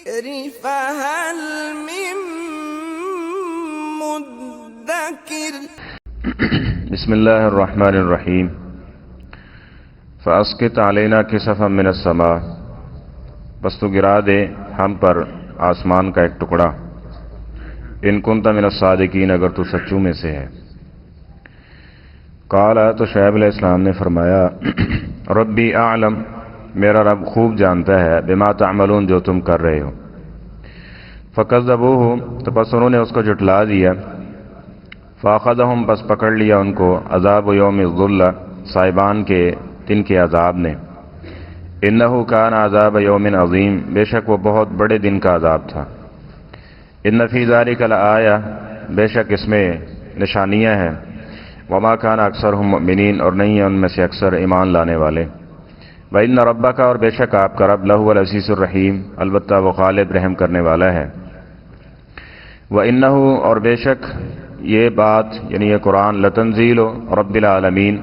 فهل من مدكر بسم اللہ الرحمن الرحیم فاسقط علینا کسفا من السماء، بس تو گرا دے ہم پر آسمان کا ایک ٹکڑا، ان کنت من الصادقین، اگر تو سچوں میں سے ہے۔ قال، تو شعیب علیہ السلام نے فرمایا، ربی اعلم، میرا رب خوب جانتا ہے، بما تعملون، جو تم کر رہے ہو۔ فکذبوہ، تو پس انہوں نے اس کو جھٹلا دیا۔ فاخذہم، پس پکڑ لیا ان کو، عذاب یوم الظلہ، صائبان کے دن کے عذاب نے۔ انہ کان عذاب یوم عظیم، بے شک وہ بہت بڑے دن کا عذاب تھا۔ ان فی ذلک لآیہ، بے شک اس میں نشانیاں ہیں۔ وما کان اکثرہم مؤمنین، اور نہیں ہیں ان میں سے اکثر ایمان لانے والے۔ وَإِنَّ رَبَّكَ، اور بے شک آپ کا رب، لَهُوَ الْعَزِيزُ الرَّحِيمُ، البتہ وہ غالب رحم کرنے والا ہے۔ وَإِنَّهُ، اور بے شک یہ بات یعنی یہ قرآن، لَتَنزِيلُ رَبِّ الْعَالَمِينَ،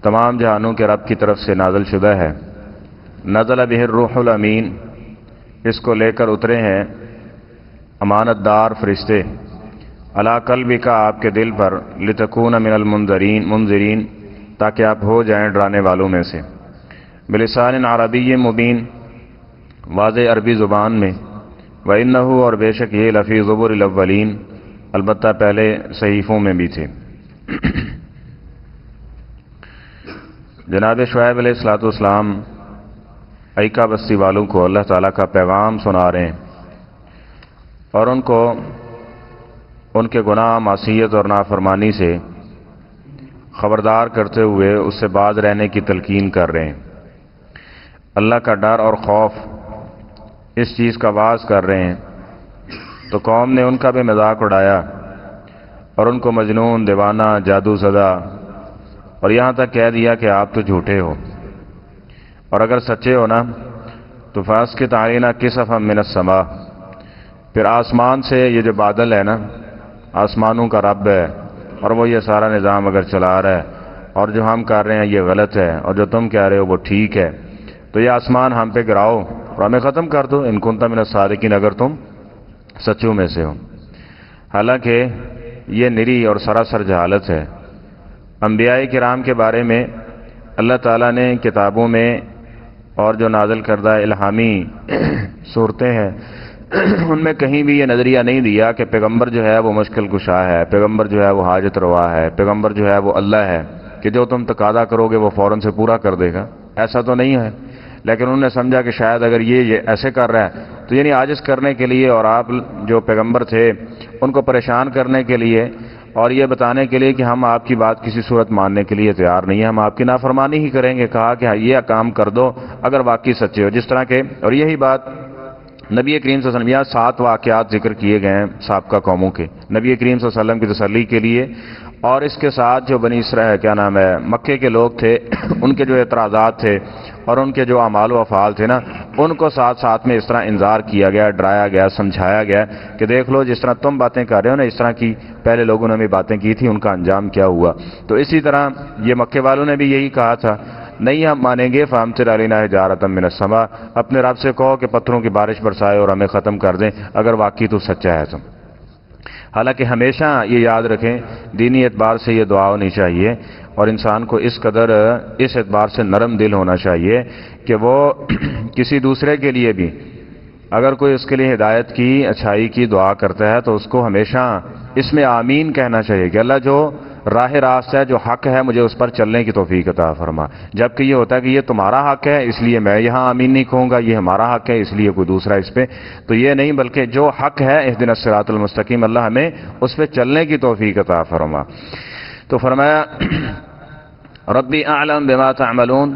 تمام جہانوں کے رب کی طرف سے نازل شدہ ہے۔ نزل بہ الروح الامین، اس کو لے کر اترے ہیں امانت دار فرشتے، علی قلبک، آپ کے دل پر، لتکون من المنذرین، تاکہ آپ ہو جائیں ڈرانے والوں میں سے، بلسان عربی مبین، واضح عربی زبان میں۔ وَإِنَّهُ، اور بے شک یہ، لفی زبر الاولین، البتہ پہلے صحیفوں میں بھی تھے۔ جناب شعیب علیہ السلام ایکا بستی والوں کو اللہ تعالیٰ کا پیغام سنا رہے ہیں، اور ان کو ان کے گناہ، معصیت اور نافرمانی سے خبردار کرتے ہوئے اس سے باز رہنے کی تلقین کر رہے ہیں۔ اللہ کا ڈر اور خوف، اس چیز کا واعظ کر رہے ہیں۔ تو قوم نے ان کا بھی مذاق اڑایا اور ان کو مجنون، دیوانہ، جادو زدہ، اور یہاں تک کہہ دیا کہ آپ تو جھوٹے ہو، اور اگر سچے ہو نا تو فاسقط علینا کسفا من السماء، پھر آسمان سے، یہ جو بادل ہے نا، آسمانوں کا رب ہے، اور وہ یہ سارا نظام اگر چلا رہا ہے، اور جو ہم کر رہے ہیں یہ غلط ہے، اور جو تم کہہ رہے ہو وہ ٹھیک ہے، تو یہ آسمان ہم پہ گراؤ اور ہمیں ختم کر دو، ان کنت من الصادقین، اگر تم سچوں میں سے ہو۔ حالانکہ یہ نری اور سراسر جہالت ہے۔ انبیاء کرام کے بارے میں اللہ تعالیٰ نے کتابوں میں اور جو نازل کردہ الہامی صورتیں ہیں ان میں کہیں بھی یہ نظریہ نہیں دیا کہ پیغمبر جو ہے وہ مشکل کشا ہے، پیغمبر جو ہے وہ حاجت روا ہے، پیغمبر جو ہے وہ اللہ ہے کہ جو تم تقاضا کرو گے وہ فوراً سے پورا کر دے گا۔ ایسا تو نہیں ہے، لیکن انہوں نے سمجھا کہ شاید اگر یہ ایسے کر رہا ہے تو یعنی عاجز کرنے کے لیے، اور آپ جو پیغمبر تھے ان کو پریشان کرنے کے لیے، اور یہ بتانے کے لیے کہ ہم آپ کی بات کسی صورت ماننے کے لیے تیار نہیں ہیں، ہم آپ کی نافرمانی ہی کریں گے۔ کہا کہ یہ کام کر دو اگر واقعی سچے ہو، جس طرح کے، اور یہی بات نبی کریم صلی اللہ علیہ وسلم، 7 واقعات ذکر کیے گئے ہیں سابقہ قوموں کے، نبی کریم صلی اللہ علیہ وسلم کی تسلی کے لیے، اور اس کے ساتھ جو بنی اسرائیل مکے کے لوگ تھے ان کے جو اعتراضات تھے اور ان کے جو اعمال و افعال تھے نا، ان کو ساتھ ساتھ میں اس طرح انذار کیا گیا، ڈرایا گیا، سمجھایا گیا کہ دیکھ لو جس طرح تم باتیں کر رہے ہو نا، اس طرح کی پہلے لوگوں نے بھی باتیں کی تھی، ان کا انجام کیا ہوا۔ تو اسی طرح یہ مکے والوں نے بھی یہی کہا تھا، نہیں ہم مانیں گے، فامطر علینا حجارۃ من السماء، اپنے رب سے کہو کہ پتھروں کی بارش برسائے اور ہمیں ختم کر دیں اگر واقعی تو سچا ہے تم۔ حالانکہ ہمیشہ یہ یاد رکھیں، دینی اعتبار سے یہ دعا ہونی چاہیے، اور انسان کو اس قدر اس اعتبار سے نرم دل ہونا چاہیے کہ وہ کسی دوسرے کے لیے بھی اگر کوئی اس کے لیے ہدایت کی، اچھائی کی دعا کرتا ہے تو اس کو ہمیشہ اس میں آمین کہنا چاہیے کہ اللہ جو راہ راست ہے، جو حق ہے، مجھے اس پر چلنے کی توفیق عطا فرما۔ جبکہ یہ ہوتا ہے کہ یہ تمہارا حق ہے اس لیے میں یہاں آمین نہیں کہوں گا، یہ ہمارا حق ہے اس لیے کوئی دوسرا اس پہ، تو یہ نہیں، بلکہ جو حق ہے اہدنا الصراط المستقیم، اللہ ہمیں اس پہ چلنے کی توفیق عطا فرما۔ تو فرمایا ربی اعلم بما تعملون،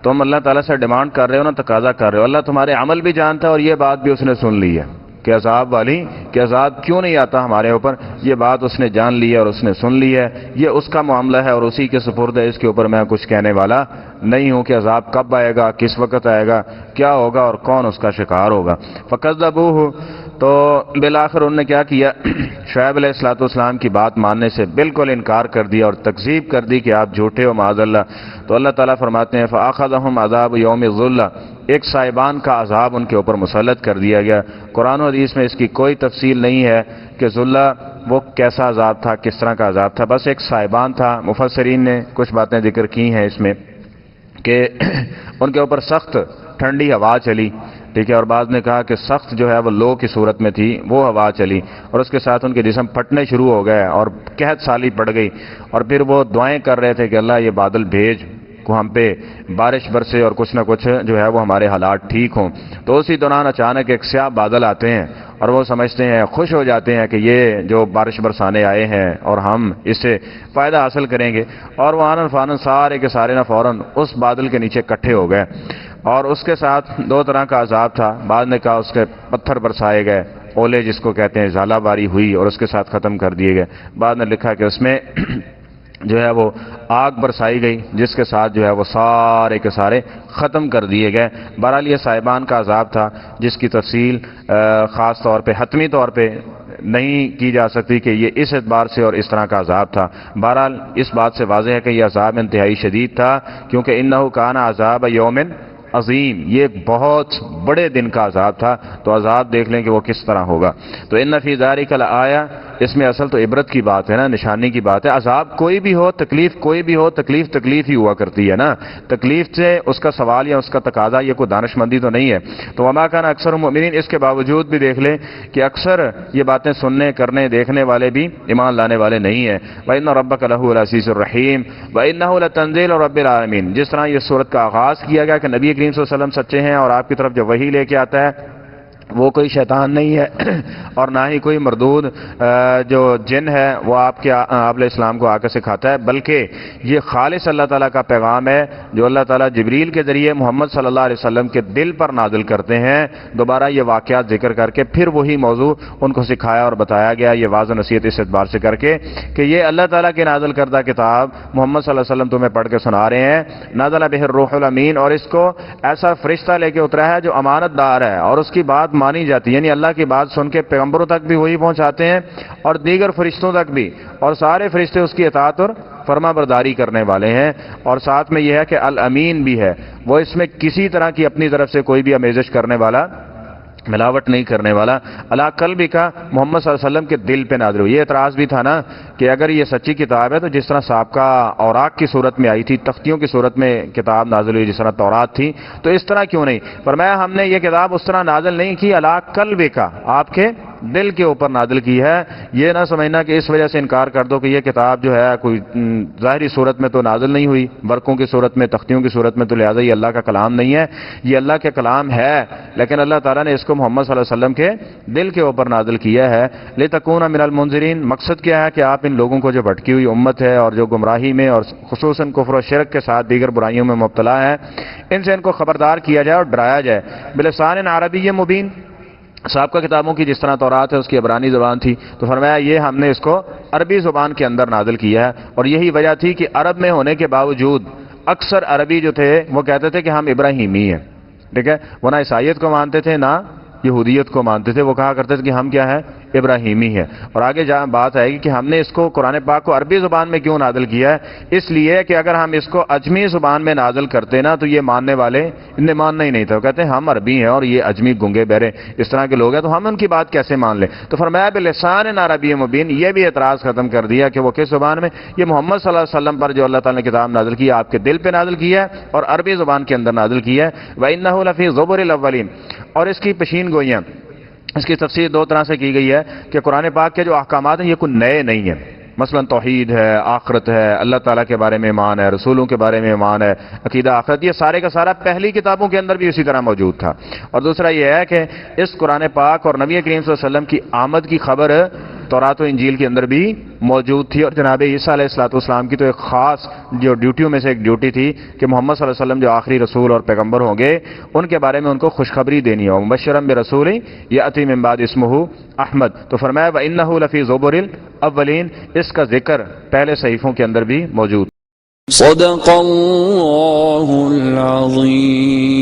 تم اللہ تعالیٰ سے ڈیمانڈ کر رہے ہو نا، تقاضا کر رہے ہو، اللہ تمہارے عمل بھی جانتا ہے، اور یہ بات بھی اس نے سن لی ہے کہ عذاب والی، کہ عذاب کیوں نہیں آتا ہمارے اوپر، یہ بات اس نے جان لی ہے اور اس نے سن لی ہے، یہ اس کا معاملہ ہے اور اسی کے سپرد ہے، اس کے اوپر میں کچھ کہنے والا نہیں ہوں کہ عذاب کب آئے گا، کس وقت آئے گا، کیا ہوگا اور کون اس کا شکار ہوگا۔ فکذبوہ، تو بالآخر انہوں نے کیا کیا، شعیب علیہ السلام کی بات ماننے سے بالکل انکار کر دیا اور تکذیب کر دی کہ آپ جھوٹے ہو معاذ اللہ۔ تو اللہ تعالیٰ فرماتے ہیں فَأَخَذَهُمْ عَذَابُ يَوْمِ الظُّلَّةِ، ایک صاحبان کا عذاب ان کے اوپر مسلط کر دیا گیا۔ قرآن و حدیث میں اس کی کوئی تفصیل نہیں ہے کہ ذلہ وہ کیسا عذاب تھا، کس طرح کا عذاب تھا، بس ایک صاحبان تھا۔ مفسرین نے کچھ باتیں ذکر کی ہیں اس میں کہ ان کے اوپر سخت ٹھنڈی ہوا چلی، ٹھیک ہے، اور بعض نے کہا کہ سخت جو ہے وہ لو کی صورت میں تھی، وہ ہوا چلی اور اس کے ساتھ ان کے جسم پھٹنے شروع ہو گئے اور قحط سالی پڑ گئی، اور پھر وہ دعائیں کر رہے تھے کہ اللہ یہ بادل بھیج کو ہم پہ بارش برسے اور کچھ نہ کچھ جو ہے وہ ہمارے حالات ٹھیک ہوں۔ تو اسی دوران اچانک ایک سیاہ بادل آتے ہیں اور وہ سمجھتے ہیں، خوش ہو جاتے ہیں کہ یہ جو بارش برسانے آئے ہیں اور ہم اس سے فائدہ حاصل کریں گے، اور وہ آنن فانن سارے کے سارے نہ فوراً اس بادل کے نیچے اکٹھے ہو گئے، اور اس کے ساتھ دو طرح کا عذاب تھا۔ بعد نے کہا اس کے پتھر برسائے گئے، اولے جس کو کہتے ہیں، ژالہ باری ہوئی اور اس کے ساتھ ختم کر دیے گئے۔ بعد نے لکھا کہ اس میں جو ہے وہ آگ برسائی گئی جس کے ساتھ جو ہے وہ سارے کے سارے ختم کر دیے گئے۔ بہرحال یہ صاحبان کا عذاب تھا جس کی تفصیل خاص طور پہ حتمی طور پہ نہیں کی جا سکتی کہ یہ اس اعتبار سے اور اس طرح کا عذاب تھا۔ بہرحال اس بات سے واضح ہے کہ یہ عذاب انتہائی شدید تھا، کیونکہ انہ کان عذاب یوم عظیم، یہ ایک بہت بڑے دن کا عذاب تھا، تو عذاب دیکھ لیں کہ وہ کس طرح ہوگا۔ تو ان فی ذلک لآیہ، اس میں اصل تو عبرت کی بات ہے نا، نشانی کی بات ہے۔ عذاب کوئی بھی ہو، تکلیف کوئی بھی ہو، تکلیف تکلیف ہی ہوا کرتی ہے نا، تکلیف سے اس کا سوال یا اس کا تقاضا یہ کوئی دانش مندی تو نہیں ہے۔ تو وما کان اکثر مؤمنین، اس کے باوجود بھی دیکھ لیں کہ اکثر یہ باتیں سننے کرنے دیکھنے والے بھی ایمان لانے والے نہیں ہیں۔ وَإِنَّ رَبَّكَ لَهُوَ الْعَزِيزُ الرَّحِيمُ وَإِنَّهُ لَتَنزِيلُ رَبِّ الْعَالَمِينَ۔ جس طرح یہ سورت کا آغاز کیا گیا کہ نبی کریم صلی اللہ علیہ وسلم سچے ہیں اور آپ کی طرف جو وحی لے کے آتا ہے وہ کوئی شیطان نہیں ہے اور نہ ہی کوئی مردود جو جن ہے وہ آپ علیہ السلام کو آ کر سکھاتا ہے، بلکہ یہ خالص اللہ تعالیٰ کا پیغام ہے جو اللہ تعالیٰ جبریل کے ذریعے محمد صلی اللہ علیہ وسلم کے دل پر نازل کرتے ہیں۔ دوبارہ یہ واقعات ذکر کر کے پھر وہی موضوع ان کو سکھایا اور بتایا گیا، یہ واضح نصیحت اس اعتبار سے کر کے کہ یہ اللہ تعالیٰ کی نازل کردہ کتاب محمد صلی اللہ علیہ وسلم تمہیں پڑھ کے سنا رہے ہیں۔ نازل بہ الروح الامین، اور اس کو ایسا فرشتہ لے کے اترا ہے جو امانت دار ہے اور اس کی بات مانی جاتی ہے، یعنی اللہ کی بات سن کے پیغمبروں تک بھی وہی پہنچاتے ہیں اور دیگر فرشتوں تک بھی، اور سارے فرشتے اس کی اطاعت اور فرما برداری کرنے والے ہیں۔ اور ساتھ میں یہ ہے کہ الامین بھی ہے، وہ اس میں کسی طرح کی اپنی طرف سے کوئی بھی آمیزش کرنے والا، ملاوٹ نہیں کرنے والا۔ اللہ قلبی کا محمد صلی اللہ علیہ وسلم کے دل پہ نازل ہوئی۔ یہ اعتراض بھی تھا نا کہ اگر یہ سچی کتاب ہے تو جس طرح سابقہ اوراق کی صورت میں آئی تھی، تختیوں کی صورت میں کتاب نازل ہوئی جس طرح تورات تھی، تو اس طرح کیوں نہیں؟ فرمایا ہم نے یہ کتاب اس طرح نازل نہیں کی، اللہ قلبی کا، آپ کے دل کے اوپر نازل کی ہے۔ یہ نہ سمجھنا کہ اس وجہ سے انکار کر دو کہ یہ کتاب جو ہے کوئی ظاہری صورت میں تو نازل نہیں ہوئی، برقوں کی صورت میں، تختیوں کی صورت میں، تو لہٰذا یہ اللہ کا کلام نہیں ہے۔ یہ اللہ کا کلام ہے، لیکن اللہ تعالیٰ نے اس کو محمد صلی اللہ علیہ وسلم کے دل کے اوپر نازل کیا ہے۔ لِتَكُونَ مِنَ الْمُنذِرِينَ، مقصد کیا ہے کہ آپ ان لوگوں کو جو بھٹکی ہوئی امت ہے اور جو گمراہی میں اور خصوصاً کفر و شرک کے ساتھ دیگر برائیوں میں مبتلا ہے، ان سے ان کو خبردار کیا جائے اور ڈرایا جائے۔ بِلِسَانٍ عَرَبِيٍّ مُبِينٍ، سابقہ کتابوں کی جس طرح تورات ہے اس کی عبرانی زبان تھی، تو فرمایا یہ ہم نے اس کو عربی زبان کے اندر نازل کیا ہے، اور یہی وجہ تھی کہ عرب میں ہونے کے باوجود اکثر عربی جو تھے وہ کہتے تھے کہ ہم ابراہیمی ہیں، ٹھیک ہے، وہ نہ عیسائیت کو مانتے تھے نہ یہودیت کو مانتے تھے، وہ کہا کرتے تھے کہ ہم کیا ہے، ابراہیمی ہے۔ اور آگے جہاں بات آئے گی کہ ہم نے اس کو قرآن پاک کو عربی زبان میں کیوں نازل کیا ہے، اس لیے کہ اگر ہم اس کو اجمی زبان میں نازل کرتے نا تو یہ ماننے والے انہیں ماننا ہی نہیں تھا، وہ کہتے ہیں ہم عربی ہیں اور یہ اجمی گنگے بہرے اس طرح کے لوگ ہیں تو ہم ان کی بات کیسے مان لیں۔ تو فرمایا بلسان عربی مبین، یہ بھی اعتراض ختم کر دیا کہ وہ کس زبان میں، یہ محمد صلی اللہ علیہ وسلم پر جو اللہ تعالیٰ نے کتاب نازل کی آپ کے دل پہ نازل کی ہے اور عربی زبان کے اندر نازل کی ہے۔ وَإِنَّهُ لَفِي زُبُرِ الْأَوَّلِينَ، اور اس کی پشین گوئیاں، اس کی تفسیر دو طرح سے کی گئی ہے کہ قرآن پاک کے جو احکامات ہیں یہ کوئی نئے نہیں ہیں، مثلا توحید ہے، آخرت ہے، اللہ تعالیٰ کے بارے میں ایمان ہے، رسولوں کے بارے میں ایمان ہے، عقیدہ آخرت، یہ سارے کا سارا پہلی کتابوں کے اندر بھی اسی طرح موجود تھا۔ اور دوسرا یہ ہے کہ اس قرآن پاک اور نبی کریم صلی اللہ علیہ وسلم کی آمد کی خبر تورات و انجیل کے اندر بھی موجود تھی، اور جناب عیسیٰ علیہ السلام کی تو ایک خاص جو ڈیوٹیوں میں سے ایک ڈیوٹی تھی کہ محمد صلی اللہ علیہ وسلم جو آخری رسول اور پیغمبر ہوں گے ان کے بارے میں ان کو خوشخبری دینی ہو، مبشرا برسول یأتی من بعد اسمہ احمد۔ تو فرمایا وَإِنَّهُ لَفِي زُبُرِ الْأَوَّلِينَ، اس کا ذکر پہلے صحیفوں کے اندر بھی موجود۔ صدق اللہ العظیم۔